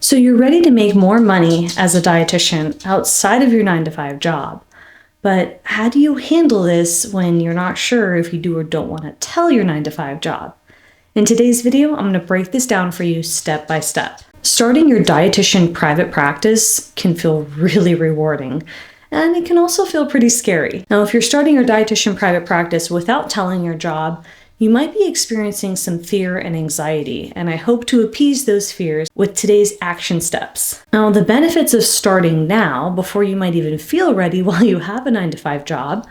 So you're ready to make more money as a dietitian outside of your 9 to 5 job. But how do you handle this when you're not sure if you do or don't want to tell your 9 to 5 job? In today's video, I'm going to break this down for you step by step. Starting your dietitian private practice can feel really rewarding, and it can also feel pretty scary. Now, if you're starting your dietitian private practice without telling your job, you might be experiencing some fear and anxiety, and I hope to appease those fears with today's action steps. Now, the benefits of starting now, before you might even feel ready while you have a 9 to 5 job,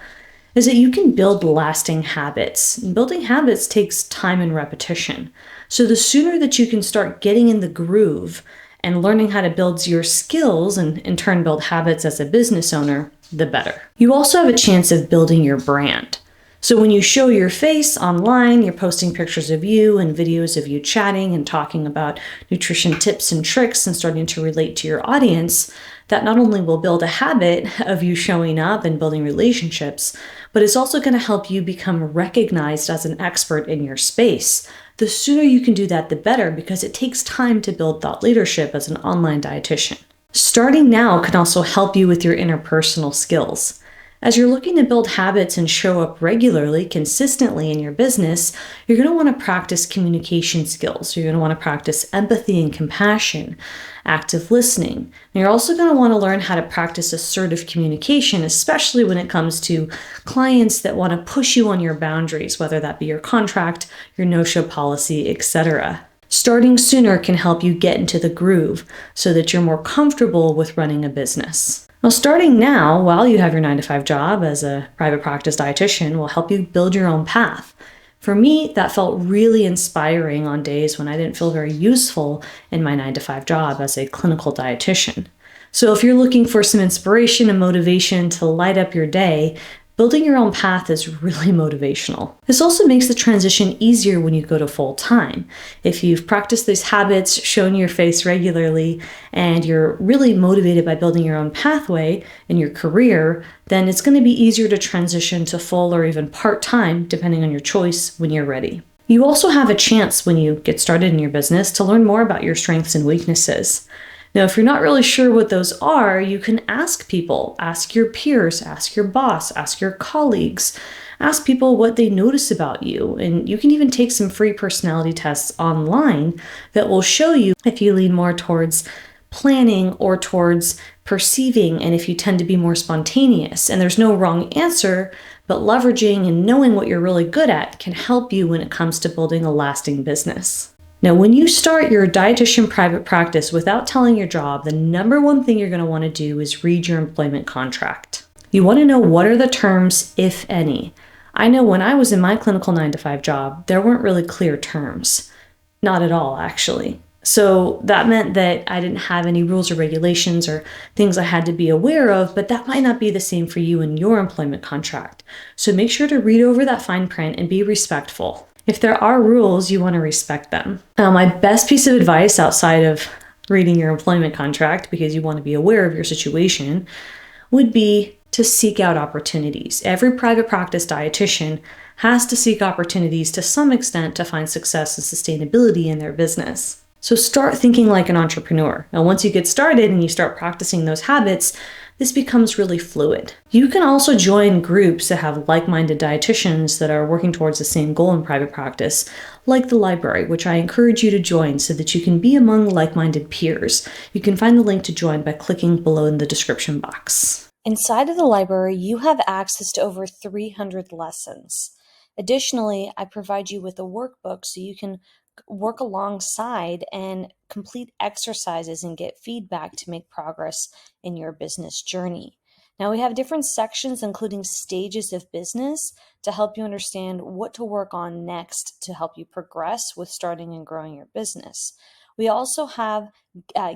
is that you can build lasting habits. And building habits takes time and repetition. So the sooner that you can start getting in the groove and learning how to build your skills and in turn build habits as a business owner, the better. You also have a chance of building your brand. So when you show your face online, you're posting pictures of you and videos of you chatting and talking about nutrition tips and tricks and starting to relate to your audience, that not only will build a habit of you showing up and building relationships, but it's also going to help you become recognized as an expert in your space. The sooner you can do that, the better, because it takes time to build thought leadership as an online dietitian. Starting now can also help you with your interpersonal skills. As you're looking to build habits and show up regularly, consistently in your business, you're going to want to practice communication skills. You're going to want to practice empathy and compassion, active listening. And you're also going to want to learn how to practice assertive communication, especially when it comes to clients that want to push you on your boundaries, whether that be your contract, your no-show policy, etc. Starting sooner can help you get into the groove so that you're more comfortable with running a business. Now, starting now, while you have your 9 to 5 job as a private practice dietitian, will help you build your own path. For me, that felt really inspiring on days when I didn't feel very useful in my 9 to 5 job as a clinical dietitian. So if you're looking for some inspiration and motivation to light up your day, building your own path is really motivational. This also makes the transition easier when you go to full time. If you've practiced these habits, shown your face regularly, and you're really motivated by building your own pathway in your career, then it's going to be easier to transition to full or even part-time, depending on your choice, when you're ready. You also have a chance when you get started in your business to learn more about your strengths and weaknesses. Now, if you're not really sure what those are, you can ask people, ask your peers, ask your boss, ask your colleagues, ask people what they notice about you. And you can even take some free personality tests online that will show you if you lean more towards planning or towards perceiving, and if you tend to be more spontaneous. And there's no wrong answer, but leveraging and knowing what you're really good at can help you when it comes to building a lasting business. Now, when you start your dietitian private practice without telling your job, the number one thing you're going to want to do is read your employment contract. You want to know what are the terms, if any. I know when I was in my clinical 9 to 5 job, there weren't really clear terms. Not at all, actually. So that meant that I didn't have any rules or regulations or things I had to be aware of, but that might not be the same for you in your employment contract. So make sure to read over that fine print and be respectful. If there are rules, you want to respect them. My best piece of advice outside of reading your employment contract, because you want to be aware of your situation, would be to seek out opportunities. Every private practice dietitian has to seek opportunities to some extent to find success and sustainability in their business. So start thinking like an entrepreneur. Now, once you get started and you start practicing those habits, this becomes really fluid. You can also join groups that have like-minded dietitians that are working towards the same goal in private practice, like the library, which I encourage you to join so that you can be among like-minded peers. You can find the link to join by clicking below in the description box. Inside of the library, you have access to over 300 lessons. Additionally, I provide you with a workbook so you can work alongside and complete exercises and get feedback to make progress in your business journey. Now, we have different sections, including stages of business, to help you understand what to work on next to help you progress with starting and growing your business. We also have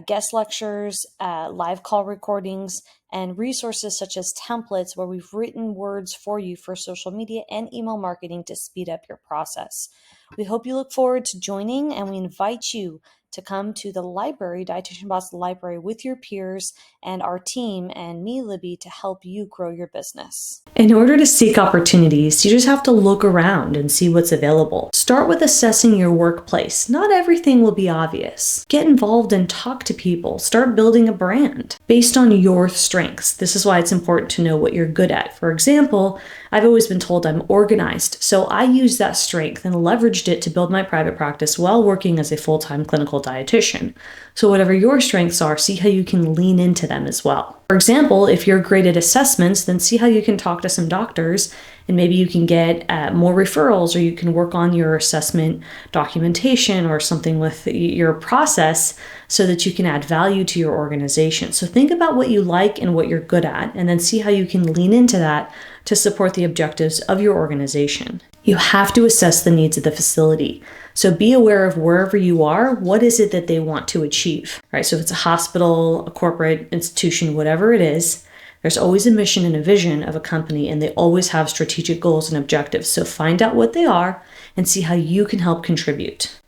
guest lectures, live call recordings, and resources such as templates where we've written words for you for social media and email marketing to speed up your process. We hope you look forward to joining, and we invite you to come to the library, Dietitian Boss Library, with your peers and our team and me, Libby, to help you grow your business. In order to seek opportunities, you just have to look around and see what's available. Start with assessing your workplace. Not everything will be obvious. Get involved and talk to people. Start building a brand based on your strengths. This is why it's important to know what you're good at. For example, I've always been told I'm organized, so I used that strength and leveraged it to build my private practice while working as a full-time clinical dietitian. So whatever your strengths are, see how you can lean into them as well. For example, if you're great at assessments, then see how you can talk to some doctors and maybe you can get more referrals, or you can work on your assessment documentation or something with your process so that you can add value to your organization. So think about what you like and what you're good at, and then see how you can lean into that to support the objectives of your organization. You have to assess the needs of the facility. So be aware of wherever you are, what is it that they want to achieve, right? So if it's a hospital, a corporate institution, whatever it is, there's always a mission and a vision of a company, and they always have strategic goals and objectives. So find out what they are and see how you can help contribute.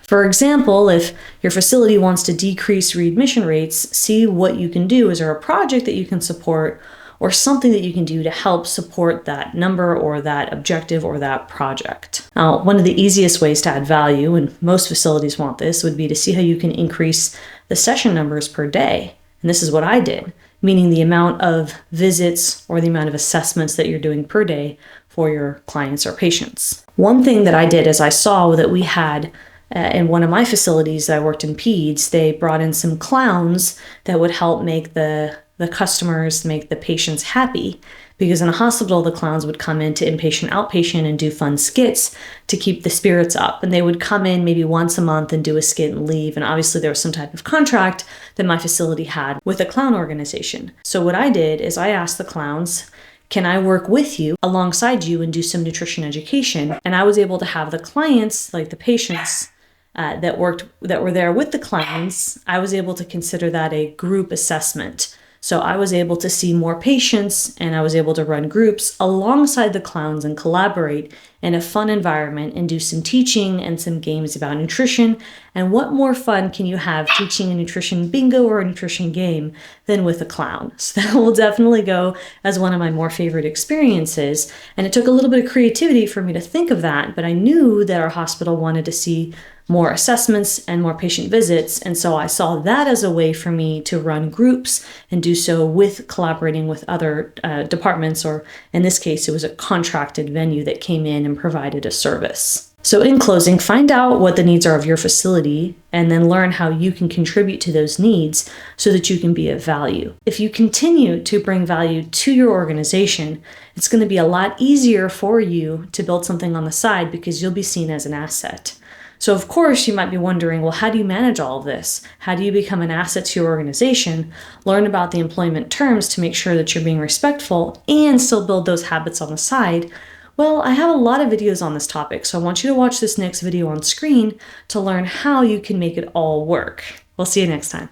For example, if your facility wants to decrease readmission rates, see what you can do. Is there a project that you can support or something that you can do to help support that number or that objective or that project? Now, one of the easiest ways to add value, and most facilities want this, would be to see how you can increase the session numbers per day. And this is what I did, meaning the amount of visits or the amount of assessments that you're doing per day for your clients or patients. One thing that I did is I saw that we had in one of my facilities that I worked in peds, they brought in some clowns that would help make the customers, make the patients happy. Because in a hospital, the clowns would come in to inpatient, outpatient and do fun skits to keep the spirits up. And they would come in maybe once a month and do a skit and leave. And obviously there was some type of contract that my facility had with a clown organization. So what I did is I asked the clowns, can I work with you alongside you and do some nutrition education? And I was able to have the clients, like the patients, that were there with the clowns, I was able to consider that a group assessment. So I was able to see more patients, and I was able to run groups alongside the clowns and collaborate in a fun environment and do some teaching and some games about nutrition. And what more fun can you have teaching a nutrition bingo or a nutrition game than with a clown? So that will definitely go as one of my more favorite experiences. And it took a little bit of creativity for me to think of that, but I knew that our hospital wanted to see more assessments and more patient visits. And so I saw that as a way for me to run groups and do so with collaborating with other departments, or in this case, it was a contracted venue that came in and provided a service. So in closing, find out what the needs are of your facility and then learn how you can contribute to those needs so that you can be of value. If you continue to bring value to your organization, it's going to be a lot easier for you to build something on the side because you'll be seen as an asset. So of course you might be wondering, well, how do you manage all of this? How do you become an asset to your organization? Learn about the employment terms to make sure that you're being respectful and still build those habits on the side. Well, I have a lot of videos on this topic, so I want you to watch this next video on screen to learn how you can make it all work. We'll see you next time.